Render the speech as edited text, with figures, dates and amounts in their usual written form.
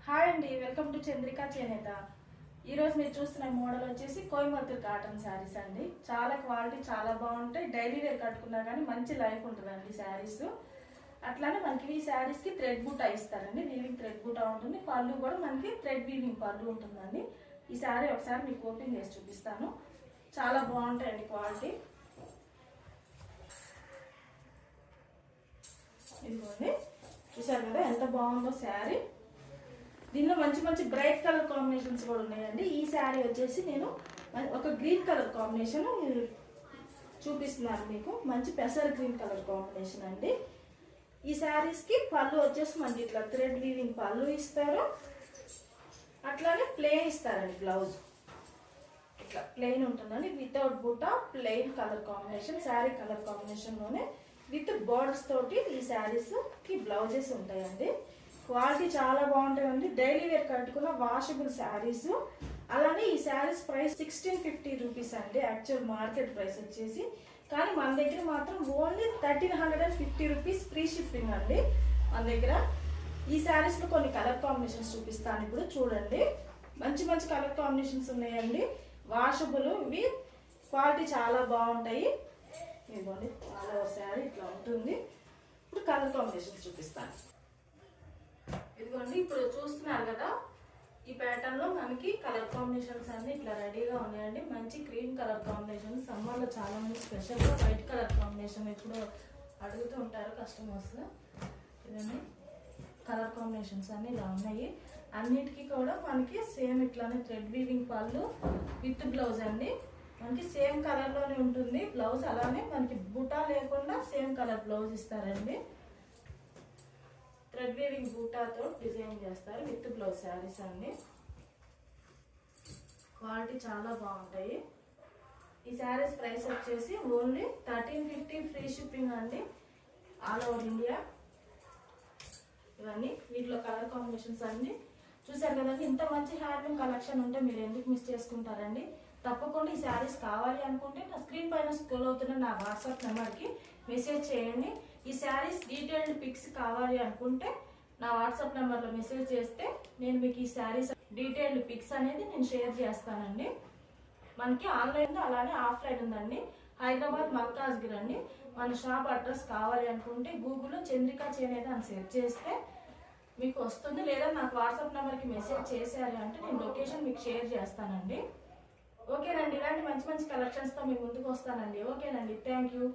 Hi అండి, welcome to Chandrika చేనేత. ఈరోజు మీరు చూస్తున్న మోడల్ వచ్చేసి కోయంబత్తూర్ కాటన్ శారీస్ అండి. చాలా క్వాలిటీ చాలా బాగుంటాయి. డైలీ వేర్ కట్టుకున్నా కానీ మంచి లైఫ్ ఉంటుందండి శారీస్. అట్లానే మనకి ఈ శారీస్కి థ్రెడ్ బూటా ఇస్తారండి. వీవింగ్ థ్రెడ్ బూటా ఉంటుంది. పళ్ళు కూడా మనకి థ్రెడ్ వీవింగ్ పళ్ళు ఉంటుందండి. ఈ శారీ ఒకసారి మీకు ఓపెన్ చేసి చూపిస్తాను. చాలా బాగుంటాయండి క్వాలిటీ. ఇదిగోండి, చూసారు కదా ఎంత బాగుందో శారీ. దీనిలో మంచి మంచి బ్రైట్ కలర్ కాంబినేషన్స్ కూడా ఉన్నాయండి. ఈ శారీ వచ్చేసి నేను ఒక గ్రీన్ కలర్ కాంబినేషన్ చూపిస్తున్నాను మీకు. మంచి పెసర్ గ్రీన్ కలర్ కాంబినేషన్ అండి. ఈ శారీస్కి పళ్ళు వచ్చేసి మనకి ఇట్లా థ్రెడ్ వీవింగ్ పళ్ళు ఇస్తారు. అట్లానే ప్లెయిన్ ఇస్తారండి. బ్లౌజ్ ఇట్లా ప్లెయిన్ ఉంటుందండి. Without buta plain colour combination, sari colour కాంబినేషన్లోనే విత్ బోర్డర్స్ తోటి ఈ శారీస్కి బ్లౌజెస్ ఉంటాయండి. క్వాలిటీ చాలా బాగుంటాయండి. డైలీ వేర్ కట్టుకున్న వాషబుల్ శారీస్. అలానే ఈ శారీస్ ప్రైస్ 1650 రూపీస్ అండి. యాక్చువల్ మార్కెట్ ప్రైస్ వచ్చేసి, కానీ మన దగ్గర మాత్రం ఓన్లీ 1350 రూపీస్ ఫ్రీ షిప్పింగ్ అండి మన దగ్గర. ఈ శారీస్లో కొన్ని కలర్ కాంబినేషన్స్ చూపిస్తాను ఇప్పుడు. చూడండి, మంచి మంచి కలర్ కాంబినేషన్స్ ఉన్నాయండి. వాషబుల్, ఇవి క్వాలిటీ చాలా బాగుంటాయి. ఇదిగోండి, ఆల్ ఓవర్ శారీ ఇట్లా ఉంటుంది. ఇప్పుడు కలర్ కాంబినేషన్స్ చూపిస్తాను. ఇదిగోండి, ఇప్పుడు చూస్తున్నారు కదా, ఈ ప్యాటర్న్ లో మనకి కలర్ కాంబినేషన్స్ అన్ని ఇట్లా రెడీగా ఉన్నాయండి. మంచి క్రీమ్ కలర్ కాంబినేషన్. సమ్మర్ లో చాలా మంది స్పెషల్ గా వైట్ కలర్ కాంబినేషన్ ఇప్పుడు అడుగుతూ ఉంటారు కస్టమర్స్. ఇవన్నీ కలర్ కాంబినేషన్స్ అన్ని ఇలా ఉన్నాయి. అన్నిటికీ కూడా మనకి సేమ్ ఇట్లానే థ్రెడ్ వీవింగ్ పళ్ళు విత్ బ్లౌజ్ అండి. మనకి సేమ్ కలర్ లోనే ఉంటుంది బ్లౌజ్. అలానే మనకి బుటా లేకుండా సేమ్ కలర్ బ్లౌజ్ ఇస్తారండి. థ్రెడ్ వీవింగ్ బూటాతో డిజైన్ చేస్తారు విత్ బ్లౌజ్ శారీస్ అండి. క్వాలిటీ చాలా బాగుంటాయి. ఈ శారీస్ ప్రైస్ వచ్చేసి ఓన్లీ 1350 ఫ్రీ షిప్పింగ్ అండి, ఆల్ ఓవర్ ఇండియా. ఇవన్నీ వీటిలో కలర్ కాంబినేషన్స్ అన్ని చూసారు కదండి. ఇంత మంచి హ్యాండ్లూమ్ కలెక్షన్ ఉంటే మీరు ఎందుకు మిస్ చేసుకుంటారండి. తప్పకుండా ఈ శారీస్ కావాలి అనుకుంటే నా స్క్రీన్ పైన స్క్రోల్ అవుతున్న నా వాట్సాప్ నెంబర్కి మెసేజ్ చేయండి. ఈ శారీస్ డీటెయిల్డ్ పిక్స్ కావాలి అనుకుంటే నా వాట్సాప్ నెంబర్లో మెసేజ్ చేస్తే నేను మీకు ఈ శారీస్ డీటెయిల్డ్ పిక్స్ అనేది నేను షేర్ చేస్తానండి. మనకి ఆన్లైన్ అలానే ఆఫ్లైన్ ఉందండి. హైదరాబాద్ మల్కాజ్గిరి అండి. మన షాప్ అడ్రస్ కావాలి అనుకుంటే గూగుల్లో చంద్రిక చేనేత అని సెర్చ్ చేస్తే మీకు వస్తుంది. లేదా నాకు వాట్సాప్ నెంబర్కి మెసేజ్ చేశారు అంటే నేను లొకేషన్ మీకు షేర్ చేస్తానండి. ఓకేనండి, ఇలాంటి మంచి మంచి కలెక్షన్స్తో మీ ముందుకు వస్తానండి. ఓకేనండి, థ్యాంక్ యూ.